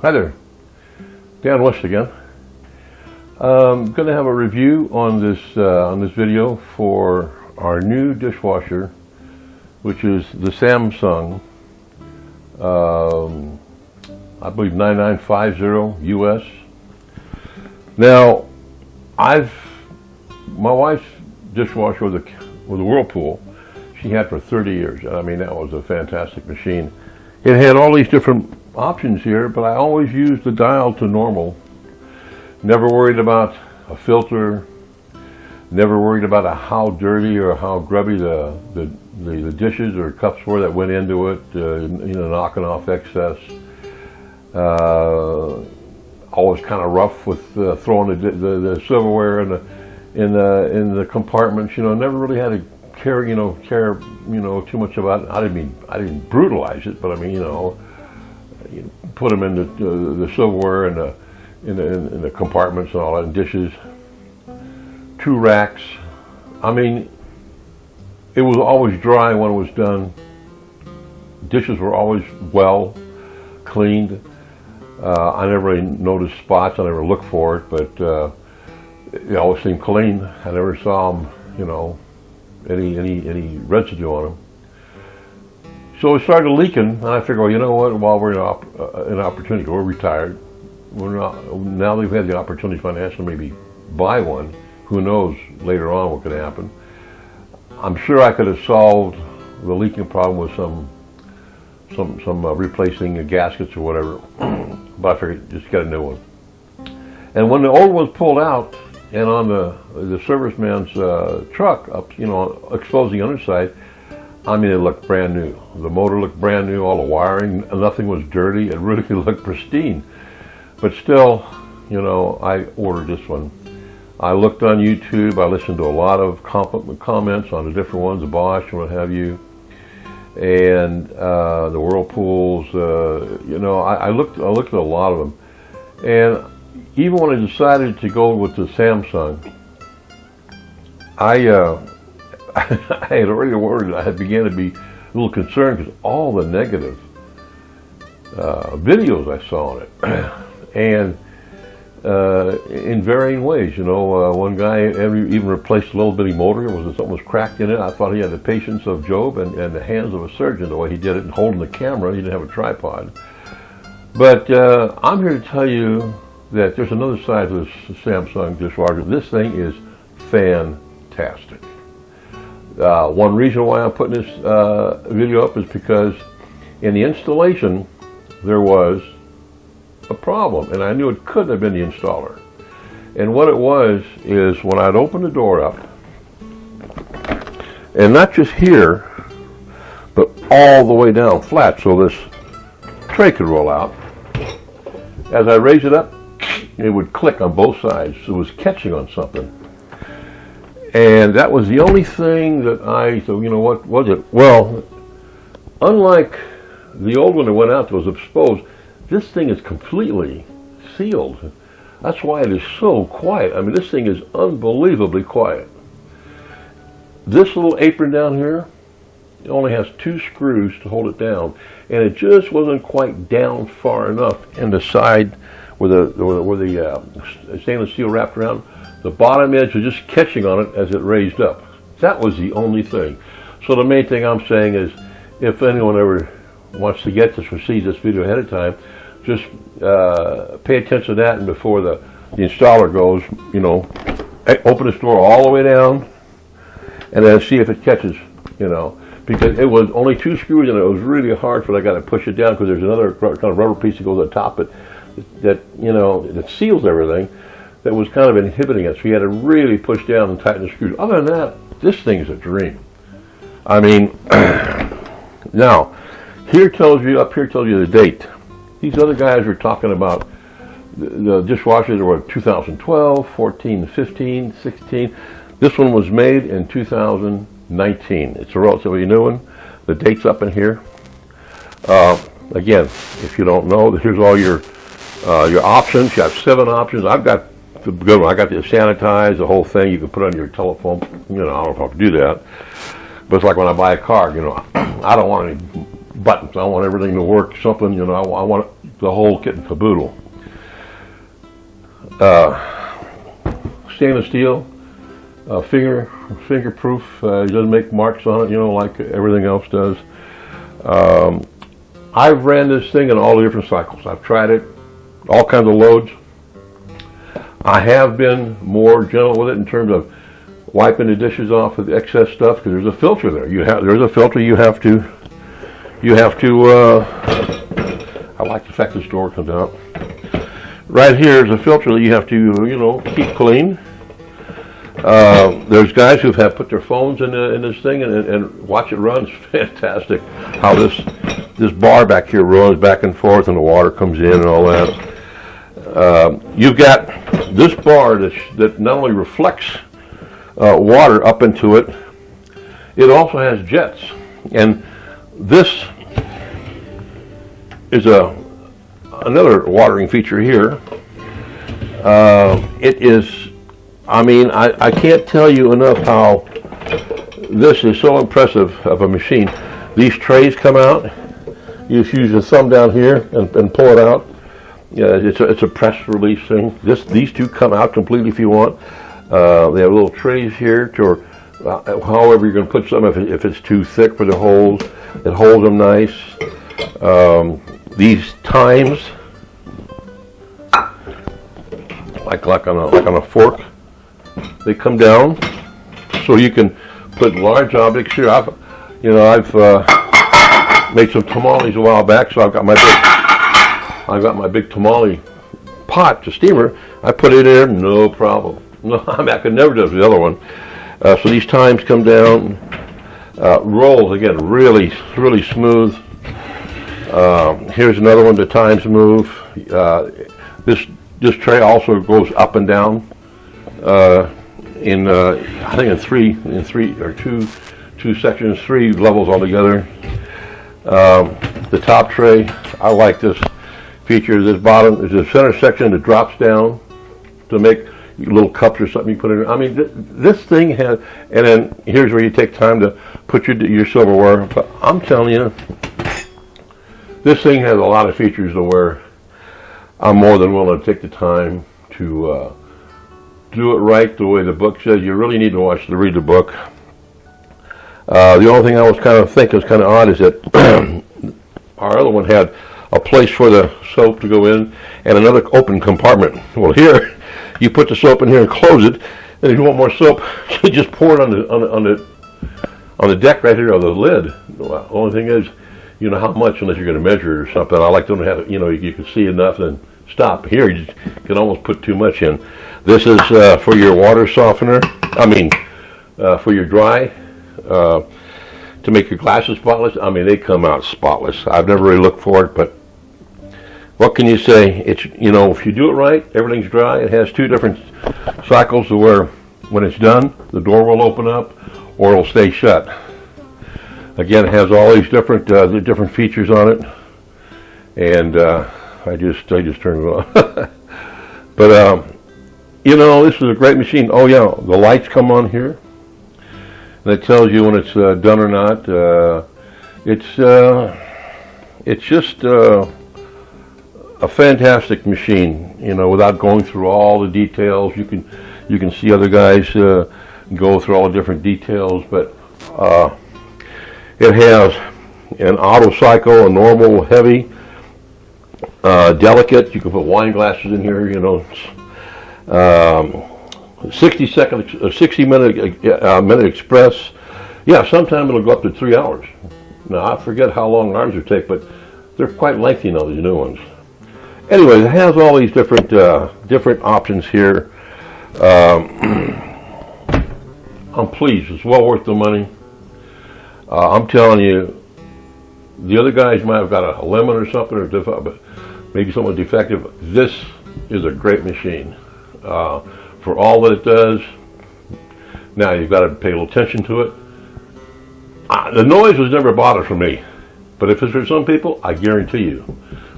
Hi there, Dan West again. I'm going to have a review on this video for our new dishwasher, which is the Samsung, I believe 9950 US. Now, my wife's dishwasher was a Whirlpool. She had for 30 years. I mean, that was a fantastic machine. It had all these different options here, but I always used the dial to normal. Never worried about a filter. Never worried about how dirty or how grubby the dishes or cups were that went into it. Knocking off excess. Always kind of rough with throwing the silverware in the compartments. Never really had to care too much about it. I didn't brutalize it, but I mean, put them in the silverware and in the compartments and all that, and dishes. 2 racks. I mean, it was always dry when it was done. Dishes were always well cleaned. I never really noticed spots. I never looked for it, but they always seemed clean. I never saw them, any residue on them. So it started leaking, and I figured, well, you know what? While we're in opportunity, we're retired. Now we've had the opportunity financially, maybe buy one. Who knows later on what could happen? I'm sure I could have solved the leaking problem with some replacing gaskets or whatever, but I figured just get a new one. And when the old one was pulled out, and on the serviceman's truck up, exposing the underside, I mean, it looked brand new. The motor looked brand new, all the wiring, nothing was dirty. It really looked pristine. But still, I ordered this one. I looked on YouTube. I listened to a lot of comments on the different ones, the Bosch and what have you, and the Whirlpools. I looked at a lot of them, and even when I decided to go with the Samsung, I had already ordered. I had began to be a little concerned because all the negative videos I saw on it, and in varying ways. One guy even replaced a little bitty motor. Something was cracked in it. I thought he had the patience of Job and the hands of a surgeon, the way he did it, and holding the camera. He didn't have a tripod. But I'm here to tell you that there's another side to this Samsung dishwasher. This thing is fantastic. One reason why I'm putting this video up is because in the installation there was a problem, and I knew it couldn't have been the installer. And what it was is when I'd open the door up, and not just here, but all the way down flat, so this tray could roll out. As I raised it up, it would click on both sides. It was catching on something. And that was the only thing that I thought, what was it? Well, unlike the old one that went out that was exposed, this thing is completely sealed. That's why it is so quiet. I mean, this thing is unbelievably quiet. This little apron down here, it only has 2 screws to hold it down, and it just wasn't quite down far enough in the side where the stainless steel wrapped around. The bottom edge was just catching on it as it raised up. That was the only thing. So the main thing I'm saying is, if anyone ever wants to get this or sees this video ahead of time, just pay attention to that, and before the installer goes, open this door all the way down, and then see if it catches, because it was only 2 screws, and it was really hard for that guy to push it down, because there's another kind of rubber piece that goes on top that seals everything, that was kind of inhibiting it. So you had to really push down and tighten the screws. Other than that, this thing's a dream. I mean, now, up here tells you the date. These other guys were talking about the dishwashers that were 2012, 14, 15, 16. This one was made in 2019. It's a relatively new one. The date's up in here. Again, if you don't know, here's all your options. You have 7 options. I've got the good one. I got the sanitize, the whole thing. You can put on your telephone. I don't know if I have to do that. But it's like when I buy a car, I don't want any buttons. I want everything to work. Something, I want the whole kit and caboodle. Stainless steel, fingerproof. It doesn't make marks on it, you know, like everything else does. I've ran this thing in all the different cycles. I've tried it, all kinds of loads. I have been more gentle with it in terms of wiping the dishes off with the excess stuff, because there's a filter there. There's a filter you have to. I like the fact this door comes out. Right here is a filter that you have to, you know, keep clean. There's guys who have put their phones in this thing and watch it run. It's fantastic how this bar back here runs back and forth and the water comes in and all that. You've got this bar that not only reflects water up into it, it also has jets. And this is another watering feature here. It is, I mean, I can't tell you enough how this is so impressive of a machine. These trays come out. You just use your thumb down here and pull it out. Yeah, it's a press release thing. These two come out completely if you want. They have little trays here to, however you're going to put some. If it's too thick for the holes, it holds them nice. These times, like on a fork, they come down, so you can put large objects here. I've made some tamales a while back, so I've got my big tamale pot, the steamer. I put it in, no problem. No, I could never do the other one. So these times come down, rolls again, really, really smooth. Here's another one. The times move. This tray also goes up and down. I think in two sections, 3 levels altogether. The top tray, I like this feature. This bottom is the center section that drops down to make little cups or something you put in. I mean, this thing has, and then here's where you take time to put your silverware. But I'm telling you, this thing has a lot of features to where I'm more than willing to take the time to do it right the way the book says. You really need to read the book. The only thing I was kind of thinking was kind of odd is that our other one had a place for the soap to go in and another open compartment. Well, here you put the soap in here and close it, and if you want more soap, you just pour it on the deck right here, or the lid. The only thing is, you know how much, unless you're going to measure it or something. I like to have, you know, you can see enough and stop. Here you can almost put too much in. This is for your water softener. I mean, for your dry, to make your glasses spotless. I mean, they come out spotless. I've never really looked for it, but what can you say? It's, you know, if you do it right, everything's dry. It has 2 different cycles to where when it's done, the door will open up or it'll stay shut. Again, it has all these different features on it, and I just turned it on. But you know, this is a great machine. Oh yeah, the lights come on here, and it tells you when it's done or not. It's just a fantastic machine. You know, without going through all the details, you can see other guys go through all the different details, but it has an auto cycle, a normal, heavy, delicate. You can put wine glasses in here. You know, 60 minute express. Yeah, sometimes it'll go up to 3 hours. Now I forget how long ours would take, but they're quite lengthy now, these new ones. Anyway, it has all these different options here. I'm pleased. It's well worth the money. I'm telling you, the other guys might have got a lemon or something, but maybe something defective. This is a great machine for all that it does. Now you've got to pay a little attention to it. The noise was never a bother for me, but if it's for some people, I guarantee you,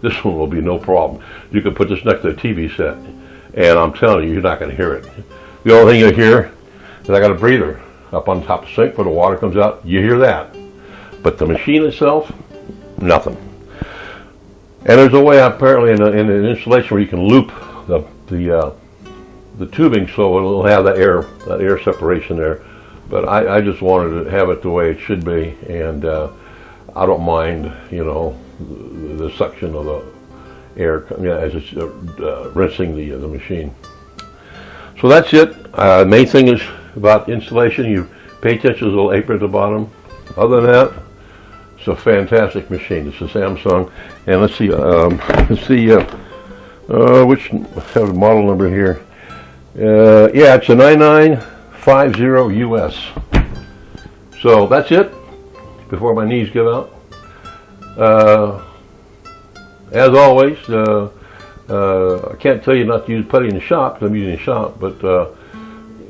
this one will be no problem. You can put this next to a TV set, and I'm telling you, you're not going to hear it. The only thing you hear is I got a breather up on top of the sink where the water comes out. You hear that. But the machine itself, nothing. And there's a way apparently in an installation where you can loop the tubing so it'll have that air separation there. But I just wanted to have it the way it should be, and I don't mind, you know, the suction of the air as it's rinsing the machine. So that's it. Main thing is about installation. You pay attention to the little apron at the bottom. Other than that, it's a fantastic machine. It's a Samsung, and let's see which have the model number here. Yeah, it's a 9950 US. So that's it. Before my knees give out. As always, I can't tell you not to use putty in the shop because I'm using the shop, but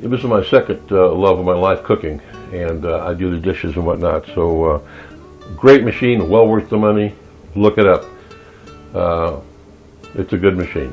this is my second love of my life, cooking, and I do the dishes and whatnot. So great machine, well worth the money. Look it up. It's a good machine.